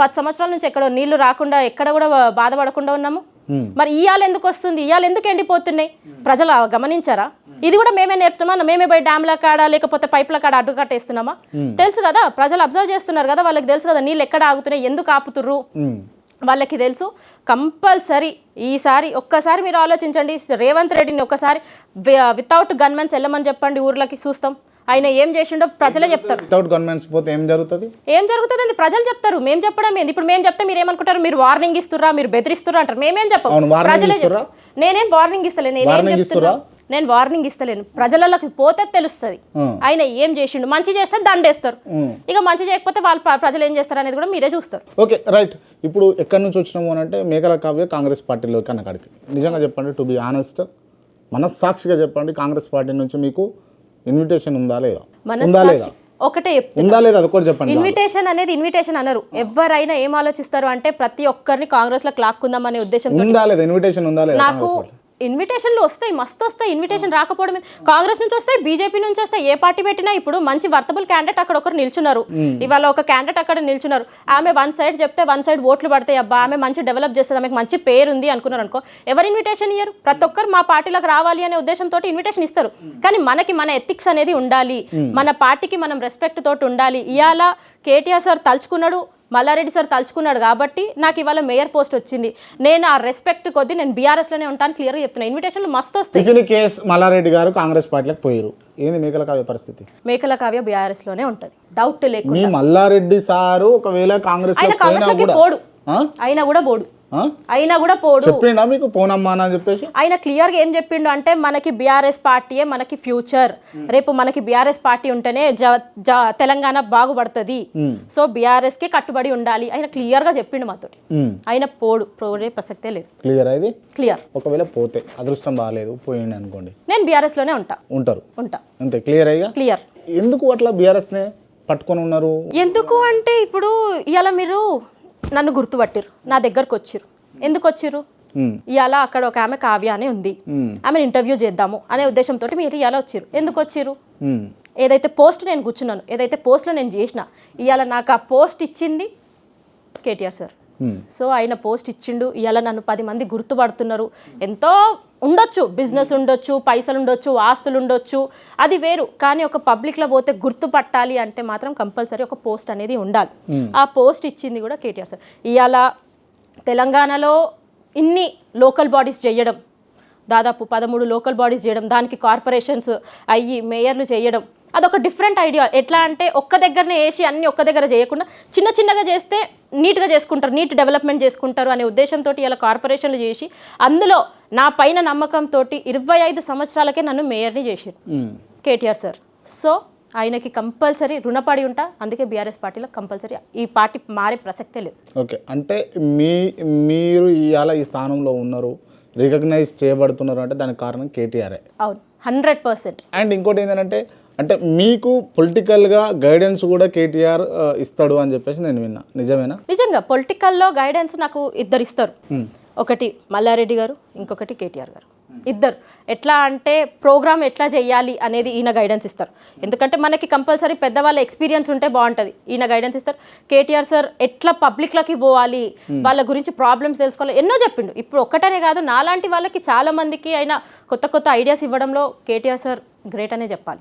10 సంవత్సరాల నుంచి ఎక్కడో నీళ్లు రాకుండా ఎక్కడ కూడా బాధపడకుండా ఉన్నాము. మరి ఇయాల ఎందుకు వస్తుంది, ఇయాల ఎందుకు ఎండిపోతున్నాయి ప్రజలు గమనించారా? ఇది కూడా మేమే నేర్పుతామా? మేమే పోయి డ్యామ్ల కాడ లేకపోతే పైప్ల కాడ అడ్డు కట్టేస్తున్నామా? తెలుసు కదా, ప్రజలు అబ్జర్వ్ చేస్తున్నారు కదా, వాళ్ళకి తెలుసు కదా నీళ్ళు ఎక్కడ ఆగుతున్నాయి, ఎందుకు ఆపుతుర్రు వాళ్ళకి తెలుసు. కంపల్సరీ ఈసారి ఒక్కసారి మీరు ఆలోచించండి, రేవంత్ రెడ్డిని ఒక్కసారి వితౌట్ గన్మెన్స్ వెళ్ళమని చెప్పండి ఊర్లకి, చూస్తాం ఆయన ఏం చేసిండో ప్రజలే చెప్తారు. వితౌట్ గన్మెన్స్ పోతే ఏం జరుగుతుంది అని ప్రజలు చెప్తారు. మేము చెప్పడం ఏంది? ఇప్పుడు మేము చెప్తే మీరు ఏమనుకుంటారు, మీరు వార్నింగ్ ఇస్తురా, మీరు బెదిరిస్తురా అంటారు. మేమేం చెప్పం, ప్రజలే చెప్తారు. నేనేం వార్నింగ్ ఇస్తలేను, నేను వార్నింగ్ ఇస్తలేను. ప్రజలకి పోతే తెలుస్తుంది ఆయన ఏం చేసిండు. మంచి చేస్తే దండేస్తారు, ఇక మంచి చేయకపోతే వాళ్ళు ప్రజలు ఏం చేస్తారు అనేది కూడా మీరే చూస్తారు. Okay right. ఇప్పుడు ఎక్కడి నుంచి వచ్చినాము అని అంటే మేకల కావ్య కాంగ్రెస్ పార్టీలో కన్నకాడికి నిజంగా చెప్పండి, టు బి ఆనెస్ట్ మనస్సాక్షిగా చెప్పండి, కాంగ్రెస్ పార్టీ నుంచి మీకు ఇన్విటేషన్ ఉందా లేదా? ఒకటే ఉందా లేదా అది కూడా చెప్పండి. ఇన్విటేషన్ అనేది ఇన్విటేషన్ అన్నారు. ఎవరైనా ఏం ఆలోచిస్తారు అంటే ప్రతి ఒక్కరిని కాంగ్రెస్ లో క్లాక్కుందాం అనే ఉద్దేశం. ఉందా లేదా ఇన్విటేషన్ ఉందా లేదా? నాకు ఇన్విటేషన్లు వస్తాయి, మస్తు వస్తాయి. ఇన్విటేషన్ రాకపోవడం కాంగ్రెస్ నుంచి వస్తాయి, బీజేపీ నుంచి వస్తాయి. ఏ పార్టీ పెట్టినా ఇప్పుడు మంచి వర్తబుల్ క్యాండిడేట్ అక్కడ ఒకరు నిల్చున్నారు. ఇవాళ ఒక క్యాండిడేట్ అక్కడ నిల్చున్నారు, ఆమె వన్ సైడ్ చెప్తే వన్ సైడ్ ఓట్లు పడతాయి, అబ్బా ఆమె మంచి డెవలప్ చేస్తుంది, ఆమెకు మంచి పేరు ఉంది అనుకున్నారు అనుకో, ఎవరు ఇన్విటేషన్ ఇయ్యరు. ప్రతి ఒక్కరు మా పార్టీలకు రావాలి అనే ఉద్దేశంతో ఇన్విటేషన్ ఇస్తారు. కానీ మన ఎథిక్స్ అనేది ఉండాలి, మన పార్టీకి మనం రెస్పెక్ట్ తోటి ఉండాలి. ఇవాళ కేటీఆర్ సార్ తలుచుకున్నాడు, మల్లారెడ్డి సార్ తలుచుకున్నాడు కాబట్టి నాకు ఇవాళ మేయర్ పోస్ట్ వచ్చింది. నేను ఆ రెస్పెక్ట్ కొద్దీ నేను బీఆర్ఎస్ లోనే ఉంటాను, క్లియర్గా చెప్తున్నా. ఇన్విటేషన్లు మస్తు వస్తాయి. కేసు మల్లారెడ్డి గారు కాంగ్రెస్ పార్టీలకు పోయారు, ఏంది మేకల కావ్య పరిస్థితి? మేకల కావ్య బీఆర్ఎస్ లోనే ఉంటది, డౌట్ లేకుండా. మల్లారెడ్డి సారు ఒకవేళ కాంగ్రెస్ పోడు, అయినా కూడా పోడు, అయినా కూడా పోడు. చెప్పిండా మీకు పోనమ్మా అని చెప్పేసి? ఆయన క్లియర్ గా ఏం చెప్పిండు అంటే మనకి బీఆర్ఎస్ పార్టీయే మనకి ఫ్యూచర్, రేపు మనకి బీఆర్ఎస్ పార్టీ ఉంటేనే తెలంగాణ బాగుపడుతుంది, సో బీఆర్ఎస్ కి కట్టుబడి ఉండాలి. ఆయన క్లియర్ గా చెప్పిండు మాతో. ఆయన పోడే ప్రసక్తే లేదు. క్లియర్ అది క్లియర్. ఒకవేళ పోతే అదృష్టం బాగాలేదు పోయింది అనుకోండి, నేను బీఆర్ఎస్ లోనే ఉంటా అంతే. క్లియర్ అయ్యా? క్లియర్. ఎందుకు అట్లా బీఆర్ఎస్ నే పట్టుకొని ఉన్నారు? ఎందుకు అంటే ఇప్పుడు ఇవాళ మీరు నన్ను గుర్తుపట్టిరు, నా దగ్గరకు వచ్చిర్రు. ఎందుకు వచ్చిర్రు? ఇవాళ అక్కడ ఒక ఆమె కావ్య అని ఉంది, ఆమెను ఇంటర్వ్యూ చేద్దాము అనే ఉద్దేశంతో మీరు ఇవాళ వచ్చిర్రు. ఎందుకు వచ్చిర్రు? ఏదైతే పోస్ట్ నేను కూర్చున్నాను, ఏదైతే పోస్ట్లో నేను చేసిన, ఇవాళ నాకు ఆ పోస్ట్ ఇచ్చింది కేటీఆర్ సార్. సో ఆయన పోస్ట్ ఇచ్చిండు, ఇవాళ నన్ను 10 మంది గుర్తుపడుతున్నారు. ఎంతో ఉండొచ్చు, బిజినెస్ ఉండొచ్చు, పైసలు ఉండొచ్చు, ఆస్తులు ఉండొచ్చు, అది వేరు. కానీ ఒక పబ్లిక్లో పోతే గుర్తుపట్టాలి అంటే మాత్రం కంపల్సరీ ఒక పోస్ట్ అనేది ఉండాలి. ఆ పోస్ట్ ఇచ్చింది కూడా కేటీఆర్ సార్. ఇవాళ తెలంగాణలో ఇన్ని లోకల్ బాడీస్ చేయడం, దాదాపు 13 లోకల్ బాడీస్ చేయడం, దానికి కార్పొరేషన్స్ అయ్యి మేయర్లు చేయడం, అదొక డిఫరెంట్ ఐడియా. ఎట్లా అంటే ఒక్క దగ్గరనే వేసి అన్ని ఒక్క దగ్గర చేయకుండా చిన్న చిన్నగా చేస్తే నీట్గా చేసుకుంటారు, నీట్ డెవలప్మెంట్ చేసుకుంటారు అనే ఉద్దేశంతో ఇలా కార్పొరేషన్లు చేసి అందులో నా పైన నమ్మకంతో 25 సంవత్సరాలకే నన్ను మేయర్ని చేశారు కేటీఆర్ సార్. సో ఆయనకి కంపల్సరీ రుణపడి ఉంటా. అందుకే బీఆర్ఎస్ పార్టీలో కంపల్సరీ ఈ పార్టీ మారే ప్రసక్తే లేదు. ఓకే, అంటే మీరు ఇవాళ ఈ స్థానంలో ఉన్నారు, రికగ్నైజ్ చేయబడుతున్నారు అంటే దానికి కారణం కేటీఆర్ఏ. అవును, 100%. అండ్ ఇంకోటి ఏంటంటే అంటే మీకు పొలిటికల్గా గైడెన్స్ కూడా కేటీఆర్ ఇస్తాడు అని చెప్పేసి నేను విన్నా, నిజమేనా? నిజంగా పొలిటికల్లో గైడెన్స్ నాకు ఇద్దరు ఇస్తారు. ఒకటి మల్లారెడ్డి గారు, ఇంకొకటి కేటీఆర్ గారు. ఇద్దరు ఎట్లా అంటే ప్రోగ్రామ్ ఎట్లా చేయాలి అనేది ఈయన గైడెన్స్ ఇస్తారు. ఎందుకంటే మనకి కంపల్సరీ పెద్దవాళ్ళ ఎక్స్పీరియన్స్ ఉంటే బాగుంటుంది. ఈయన గైడెన్స్ ఇస్తారు. కేటీఆర్ సార్ ఎట్లా పబ్లిక్లోకి పోవాలి, వాళ్ళ గురించి ప్రాబ్లమ్స్ తెలుసుకోవాలి, ఎన్నో చెప్పిండు. ఇప్పుడు ఒక్కటనే కాదు, నాలాంటి వాళ్ళకి చాలా మందికి ఆయన కొత్త కొత్త ఐడియాస్ ఇవ్వడంలో కేటీఆర్ సార్ గ్రేట్ అనే చెప్పాలి.